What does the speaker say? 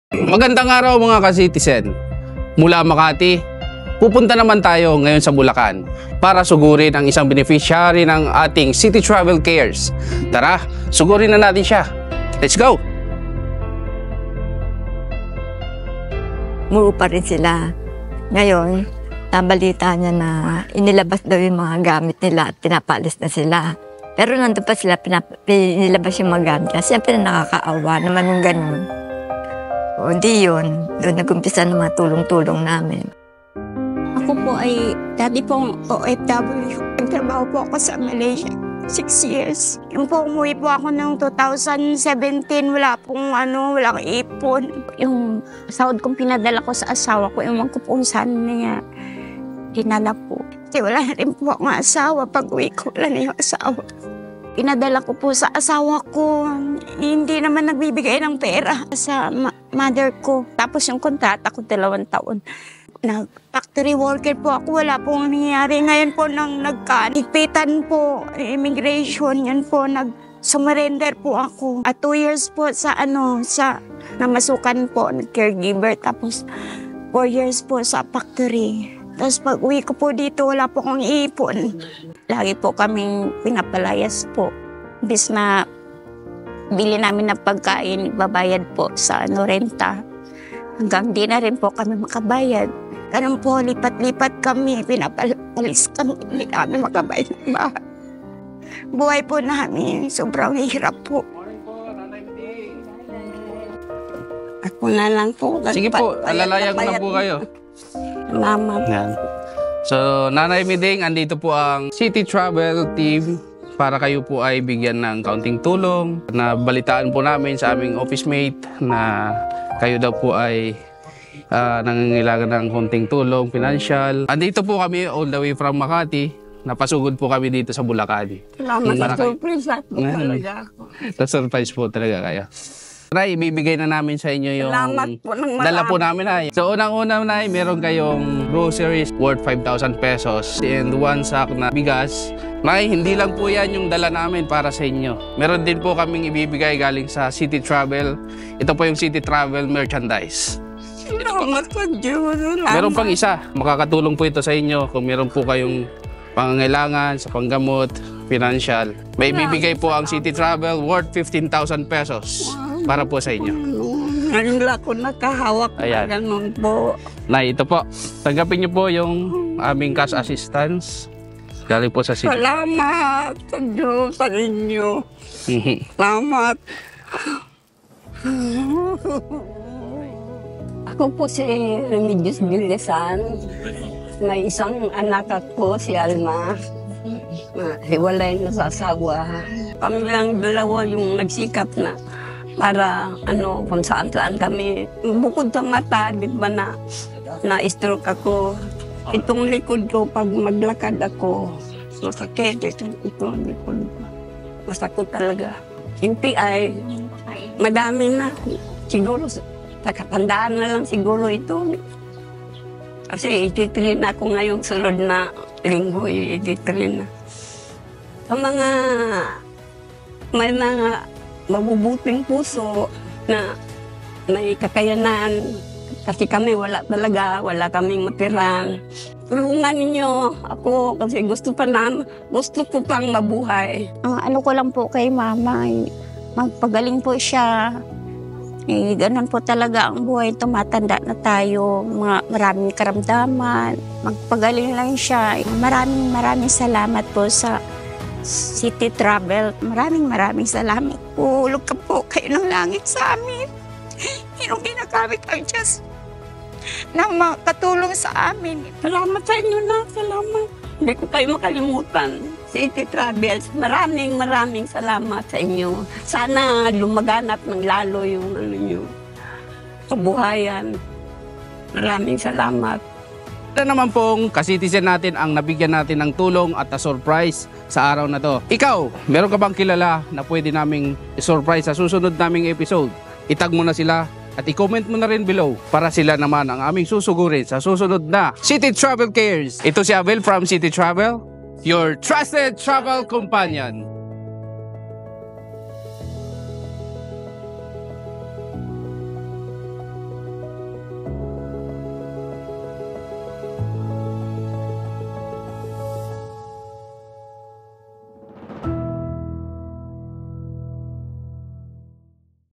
Magandang araw mga ka-citizen. Mula Makati, pupunta naman tayo ngayon sa Bulacan para sugurin ang isang beneficiary ng ating City Travel Cares. Tara, sugurin na natin siya. Let's go! Muro pa rin sila. Ngayon, nabalita niya na inilabas daw yung mga gamit nila at pinapalis na sila. Pero nandun pa sila, pinilabas yung mga gamit nila. Siyempre nakakaawa naman yung ganun. O di yun, doon nag-umpisa ng mga tulong-tulong namin. Ako po ay dati pong OFW. Nagtrabaho po ako sa Malaysia. 6 years. Yung po umuwi po ako ng 2017, wala walang ipon. Yung sahod kong pinadala ko sa asawa ko, yung magkupunsan niya, dinala po. Kasi wala na rin po akong asawa. Pag uwi ko, wala na yung asawa. Pinadala ko po sa asawa ko. Hindi naman nagbibigay ng pera sa mother ko. Tapos yung kontrata ko 2 taon. Nag-factory worker po ako. Wala pong nangyayari. Ngayon po nang nagka-higpitan po, immigration, yan po, nag-surrender po ako. At 2 years po sa namasukan po, caregiver. Tapos 4 years po sa factory. Tapos pag uwi ko po dito, wala po akong ipon. Lagi po kaming pinapalayas po. Bis na bili namin ng pagkain, babayad po sa renta. Hanggang di na rin po kami makabayad. Ganun po, lipat-lipat kami, pinapalis kami, hindi kami makabayad ng bahay. Buhay po namin, sobrang hirap po. Ako na lang po. Sige po, alalayan ko na po kayo. Salamat. Yan. So, Nanay Miding, andito po ang City Travel Team para kayo po ay bigyan ng kaunting tulong. Nabalitaan po namin sa aming office mate na kayo daw po ay nangangailangan ng kaunting tulong, financial. Andito po kami all the way from Makati. Napasugod po kami dito sa Bulacan. Salamat sa surprise po talaga ako. Na-surprise po talaga kayo. Nay, ibibigay na namin sa inyo yung po ng dala po namin ay. So unang-una na meron kayong groceries worth 5,000 pesos and 1 sack na bigas. Nay, hindi lang po yan yung dala namin para sa inyo. Meron din po kaming ibibigay galing sa City Travel. Ito po yung City Travel merchandise. Salamat po, Diyos. Meron pang isa. Makakatulong po ito sa inyo kung meron po kayong pangangailangan sa panggamot, financial. May ibibigay po ang City Travel worth 15,000 pesos. Para po sa inyo. Ngayon lang ako nakahawak na ganun po. Nay, ito po. Tanggapin niyo po yung aming cash assistance. Galing po sa City. Salamat sa Diyos, sa inyo. Salamat. Ako po si Remedios Bilisan. May isang anak ako, si Alma. Hiwalay na sa asawa. Kami lang dalawa yung nagsikap na para kung saan-saan kami. Bukod sa mata, di ba na-stroke ako. Itong likod ko, pag maglakad ako, masakit. Itong likod ko. Masakit talaga. Yung PI, madami na. Siguro, nakatandaan na lang siguro ito. Kasi 83 na ako ngayong sunod na linggo, 83 na. Sa may mga mabubuting puso na may kakayanan. Kasi kami wala kaming matiran. Tulungan ninyo ako kasi gusto ko pang mabuhay. Ano ko lang po kay mama, magpagaling po siya. Ganun po talaga ang buhay, tumatanda na tayo, maraming karamdaman. Magpagaling lang siya. Maraming salamat po sa City Travel. Maraming salamat po. Hulog ka po kayo ng langit sa amin. Yung ginagamit ang Diyos na makatulong sa amin. Salamat sa inyo na. Salamat. Hindi ko kayo makalimutan. City Travels, maraming salamat sa inyo. Sana lumaganap ng lalo yung kabuhayan. Maraming salamat. Ito naman pong ka-citizen natin ang nabigyan natin ng tulong at surprise sa araw na to. Ikaw, meron ka bang kilala na pwede naming i-surprise sa susunod naming episode? Itag mo na sila at i-comment mo na rin below para sila naman ang aming susugurin sa susunod na City Travel Cares. Ito si Abel from City Travel, your trusted travel companion.